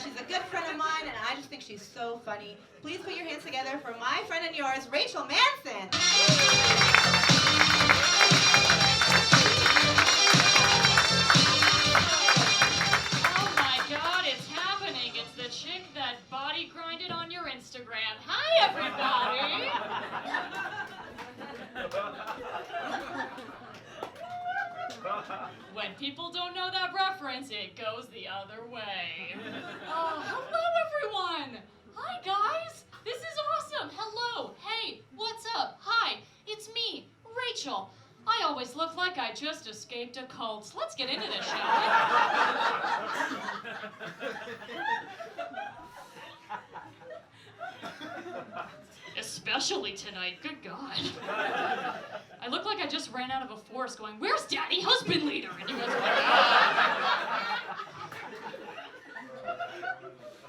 She's a good friend of mine, and I just think she's so funny. Please put your hands together for my friend and yours, Rachel Manson. Oh my God, it's happening. It's the chick that body grinded on your Instagram. Hi, everybody. When people don't know that reference, it goes the other way. Oh, hello, everyone. Hi, guys. This is awesome. Hello. Hey, what's up? Hi, it's me, Rachel. I always look like I just escaped a cult. Let's get into this, shall we? Especially tonight. Good God. I look like I just ran out of a forest going, "Where's Daddy Husband Leader?" And you guys are like, "Ah."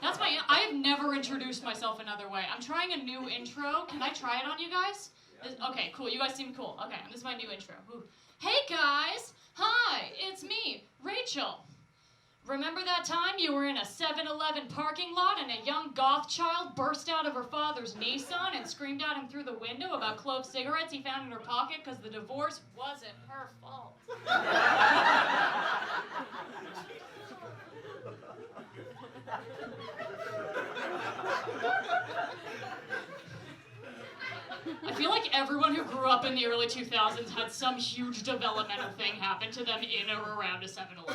That's my, I have never introduced myself another way. I'm trying a new intro. Can I try it on you guys? Okay, cool. You guys seem cool. Okay, this is my new intro. Ooh. Hey guys! Hi, it's me, Rachel. Remember that time you were in a 7-Eleven parking lot and a young goth child burst out of her father's Nissan and screamed at him through the window about clove cigarettes he found in her pocket because the divorce wasn't her fault? I feel like everyone who grew up in the early 2000s had some huge developmental thing happen to them in or around a 7-Eleven.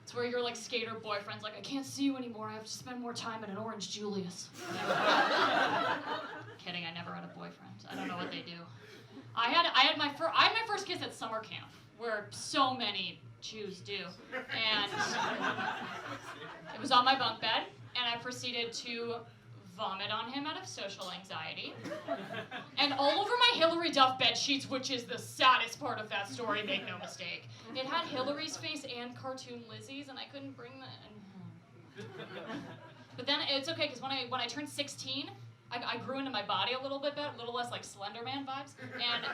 It's where your like skater boyfriend's like, "I can't see you anymore. I have to spend more time at an Orange Julius." Kidding. I never had a boyfriend. I don't know what they do. I had my first kiss at summer camp, where so many Jews do, and it was on my bunk bed, and I proceeded to vomit on him out of social anxiety, and all over my Hillary Duff bed sheets, which is the saddest part of that story, make no mistake. It had Hillary's face and cartoon Lizzie's, and I couldn't bring that. But then it's okay, because when I turned 16, I grew into my body a little bit better, a little less like Slender Man vibes, and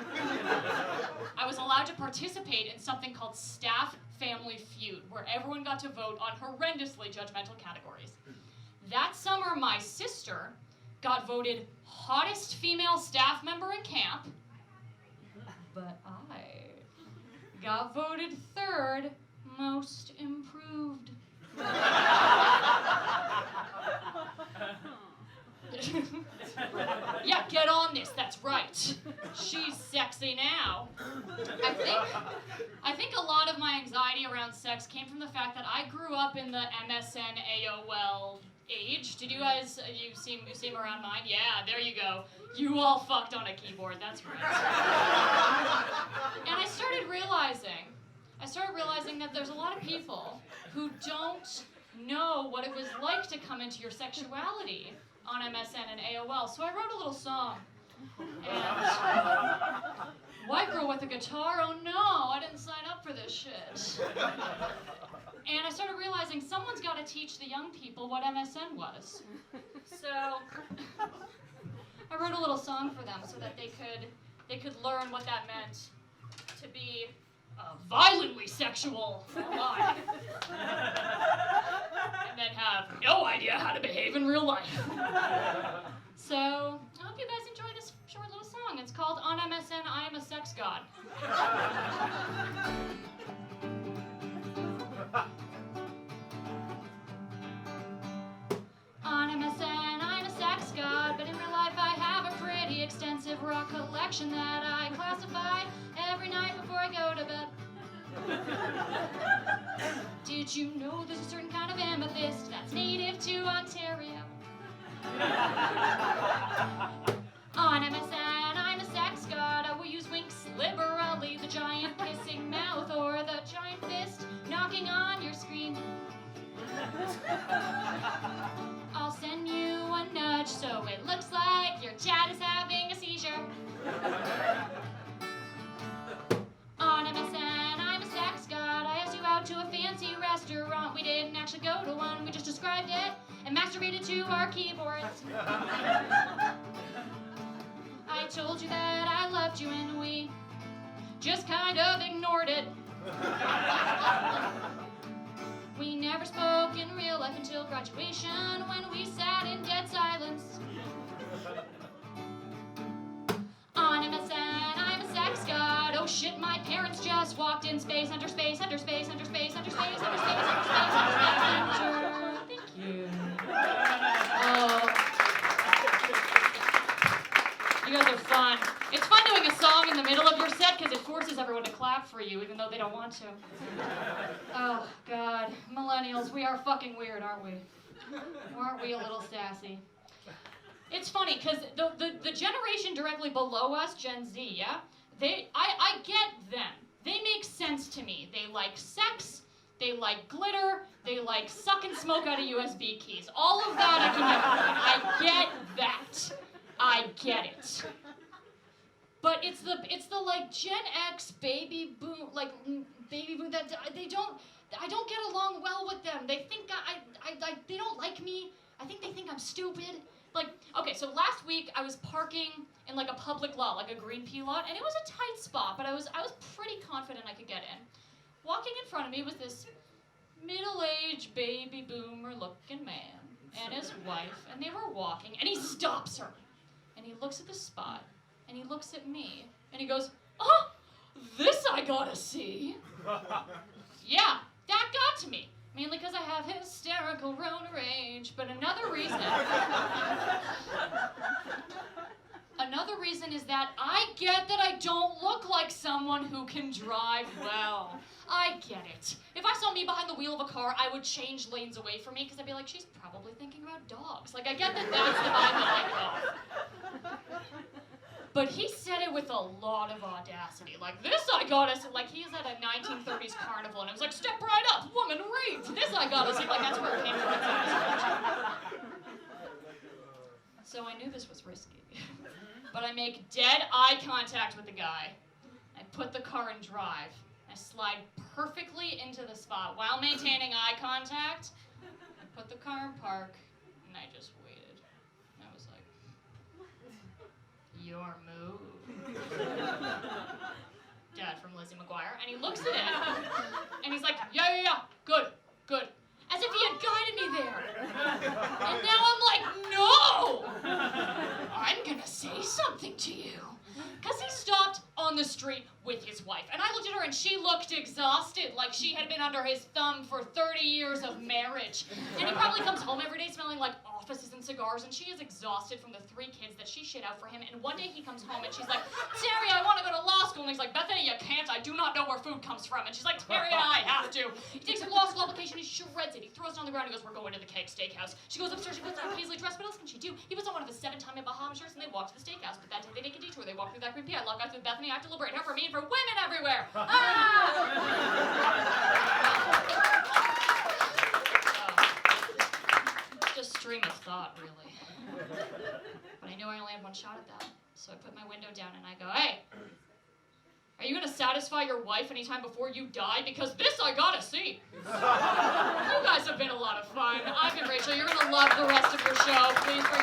I was allowed to participate in something called Staff Family Feud, where everyone got to vote on horrendously judgmental categories. That summer, my sister got voted hottest female staff member in camp, but I got voted third most improved. Yeah, get on this, that's right. She's sexy now. I think a lot of my anxiety around sex came from the fact that I grew up in the MSN AOL age. Did you guys, you seem around mine? Yeah, there you go. You all fucked on a keyboard, that's right. And I started realizing that there's a lot of people who don't know what it was like to come into your sexuality on MSN and AOL. So I wrote a little song. And white girl with a guitar, oh no, I didn't sign up for this shit. And I started realizing someone's got to teach the young people what MSN was. So I wrote a little song for them so that they could learn what that meant to be violently sexual online. And then have no idea how to behave in real life. So I hope you guys enjoy this short little song. It's called On MSN, I Am a Sex God. On MSN, I'm a sex god, but in real life I have a pretty extensive raw collection that I classify every night before I go to bed. Did you know there's a certain kind of amethyst that's native to Ontario? On MSN, I'm a sex god. I will use winks liberally, the giant kissing mouth or the giant fist knocking on your screen. I'll send you a nudge so it looks like your chat is having a seizure. On MSN, I'm a sex god. I asked you out to a fancy restaurant. We didn't actually go to one, we just described it and masturbated to our keyboards. I told you that I loved you and we just kind of ignored it. We never spoke in real life until graduation when we sat in dead silence. I'm a sex god. Oh shit, my parents just walked in space, under space, under space, under space, under space, under space, under space, under space, under. Thank you. You guys are fun. It's fun doing a song in the middle of your set because it forces everyone to clap for you even though they don't want to. Oh, God. Millennials, we are fucking weird, aren't we? Aren't we a little sassy? It's funny because the generation directly below us, Gen Z, yeah? I get them. They make sense to me. They like sex, they like glitter, they like sucking smoke out of USB keys. All of that I can get. I get that. I get it. But it's the like Gen X baby boom that I don't get along well with them. They think they don't like me. I think they think I'm stupid. Like, okay, so last week I was parking in like a public lot, like a green pea lot, and it was a tight spot, but I was pretty confident I could get in. Walking in front of me was this middle-aged baby boomer looking man and his wife, and they were walking, and he stops her. And he looks at the spot, and he looks at me, and he goes, "Oh, this I gotta see." Yeah, that got to me. Mainly because I have hysterical road rage, but another reason is that I get that I don't look like someone who can drive well. I get it. If I saw me behind the wheel of a car, I would change lanes away from me because I'd be like, she's probably thinking about dogs. Like, I get that that's the vibe that I go. But he said it with a lot of audacity. Like, this I gotta see. Like, he's at a 1930s carnival, and it was like, step right up, woman, read. This I gotta see. Like, that's where it came from. So I knew this was risky. But I make dead eye contact with the guy. I put the car in drive. I slide perfectly into the spot while maintaining eye contact. I put the car in park, and I just waited. I was like, your move. Dad from Lizzie McGuire. And he looks at it, and he's like, yeah, good. As if he had guided me there. And now I'm like, no! I'm gonna say something to you. Because he stopped on the street with his wife. And I looked at her and she looked exhausted, like she had been under his thumb for 30 years of marriage. And he probably comes home every day smelling like offices and cigars, and she is exhausted from the 3 kids that she shit out for him. And one day he comes home and she's like, Terry, I want to go to law school. And he's like, Bethany, you can't. I do not know where food comes from. And she's like, Terry, I have to. He takes her law school application, he shreds it. He throws it on the ground, he goes, we're going to the Keg Steakhouse. She goes upstairs, she puts on a paisley dress. What else can she do? He puts on one of the 7-time Bahama shirts, and they walk to the steakhouse. But that day they take a detour. They walk through that green pea. I lock eyes with Bethany. I have to liberate her for me and for women everywhere. Just stream of thought, really. But I knew I only had one shot at that. So I put my window down and I go, hey, are you going to satisfy your wife anytime before you die? Because this I gotta see. You guys have been a lot of fun. I've been Rachel. You're going to love the rest of your show. Please bring